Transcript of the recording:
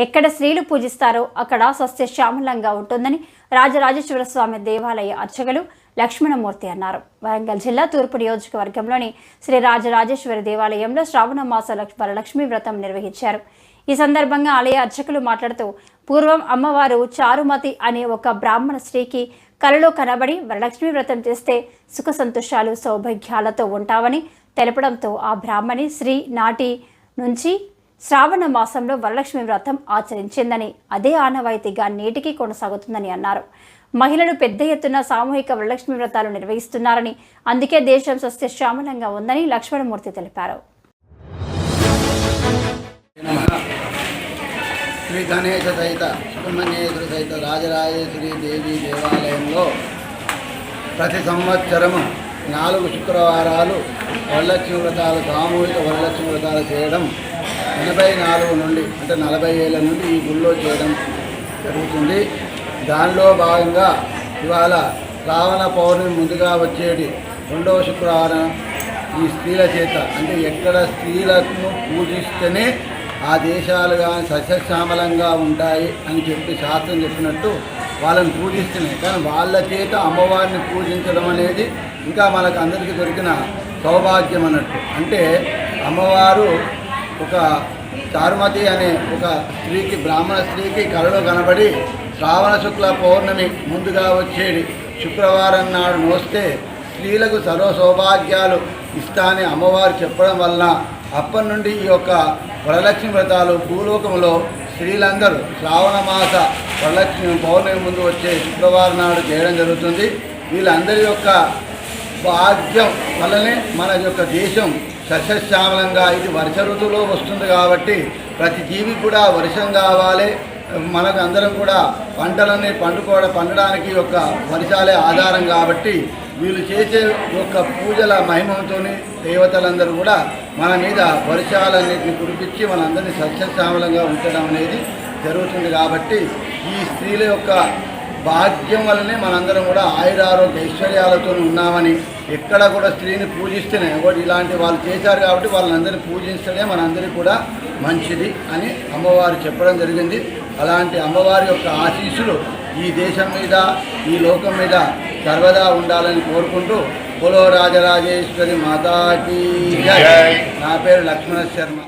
ఎక్కడ స్త్రీలు పూజిస్తారో అక్కడ సస్యశ్యామలంగా ఉంటుందని రాజరాజేశ్వర స్వామి దేవాలయ అర్చకులు లక్ష్మణమూర్తి అన్నారు. వరంగల్ జిల్లా తూర్పు నియోజకవర్గంలోని శ్రీ రాజరాజేశ్వరి దేవాలయంలో శ్రావణ మాస వరలక్ష్మి వ్రతం నిర్వహించారు. ఈ సందర్భంగా ఆలయ అర్చకులు మాట్లాడుతూ, పూర్వం అమ్మవారు చారుమతి అనే ఒక బ్రాహ్మణ స్త్రీకి కలలో కనబడి వరలక్ష్మి వ్రతం చేస్తే సుఖ సంతోషాలు సౌభాగ్యాలతో ఉంటావని తెలపడంతో ఆ బ్రాహ్మణి శ్రీ నాటి నుంచి శ్రావణ మాసంలో వరలక్ష్మి వ్రతం ఆచరించిందని, అదే ఆనవాయితీగా నేటికి కొనసాగుతుందని అన్నారు. మహిళలు పెద్ద ఎత్తున సామూహిక వరలక్ష్మి వ్రతాలు నిర్వహిస్తున్నారని, అందుకే దేశం సస్యశ్యామలంగా ఉందని లక్ష్మణమూర్తి తెలిపారు. శ్రీ గణేశ సహిత సుబ్రహ్మణ్యేశ్వర సహిత రాజరాజేశ్వరి దేవి దేవాలయంలో ప్రతి సంవత్సరము 4 శుక్రవారాలు వరలక్ష్మి వ్రతాలు, సామూహిక వరలక్ష్మి వ్రతాలు చేయడం 84 నుండి అంటే 40 ఏళ్ళ నుండి ఈ గుళ్ళో చేయడం జరుగుతుంది. దానిలో భాగంగా ఇవాళ శ్రావణ పౌర్ణమి ముందుగా వచ్చేటి 2వ శుక్రవారం ఈ స్త్రీల చేత, అంటే ఎక్కడ స్త్రీలను పూజిస్తేనే ఆ దేశాలు కానీ సస్యశ్యామలంగా ఉంటాయి అని చెప్పి శాస్త్రం చెప్పినట్టు వాళ్ళని పూజిస్తున్నాయి. కానీ వాళ్ళ చేత అమ్మవారిని పూజించడం అనేది ఇంకా మనకు అందరికీ దొరికిన సౌభాగ్యం అన్నట్టు. అంటే అమ్మవారు ఒక చారుమతి అనే ఒక స్త్రీకి, బ్రాహ్మణ స్త్రీకి కలలో కనబడి శ్రావణ శుక్ల పౌర్ణమి ముందుగా వచ్చేది శుక్రవారం నాడు నోస్తే స్త్రీలకు సర్వ సౌభాగ్యాలు ఇస్తానని అమ్మవారు చెప్పడం వలన అప్పటి నుండి ఈ యొక్క వరలక్ష్మి వ్రతాలు భూలోకంలో స్త్రీలందరూ శ్రావణ మాస వరలక్ష్మి పౌర్ణమి ముందు వచ్చే శుక్రవారం నాడు చేయడం జరుగుతుంది. వీళ్ళందరి యొక్క భాగ్యం వల్లనే మన యొక్క దేశం సస్యశ్యామలంగా, ఇది వర్ష ఋతువులో వస్తుంది కాబట్టి ప్రతి జీవికి కూడా వర్షం కావాలి. మనకు అందరం కూడా పంటలన్నీ పండడానికి యొక్క వర్షాలే ఆధారం కాబట్టి వీళ్ళు చేసే యొక్క పూజల మహిమంతో దేవతలందరూ కూడా మన మీద వర్షాలన్నింటినీ కురిపించి మనందరినీ సస్యశ్యామలంగా ఉంచడం అనేది జరుగుతుంది. కాబట్టి ఈ స్త్రీల యొక్క భాగ్యం వల్లనే మనందరం కూడా ఆయురారోగ్య ఐశ్వర్యాలతో ఉన్నామని, ఎక్కడ కూడా స్త్రీని పూజిస్తేనే ఇలాంటి వాళ్ళు చేశారు కాబట్టి వాళ్ళందరినీ పూజిస్తేనే మనందరికీ కూడా మంచిది అని అమ్మవారు చెప్పడం జరిగింది. అలాంటి అమ్మవారి యొక్క ఆశీస్సులు ఈ దేశం మీద, ఈ లోకం మీద సర్వదా ఉండాలని కోరుకుంటూ బోలో రాజరాజేశ్వరి మాతాకి జై. నా పేరు లక్ష్మణ శర్మ.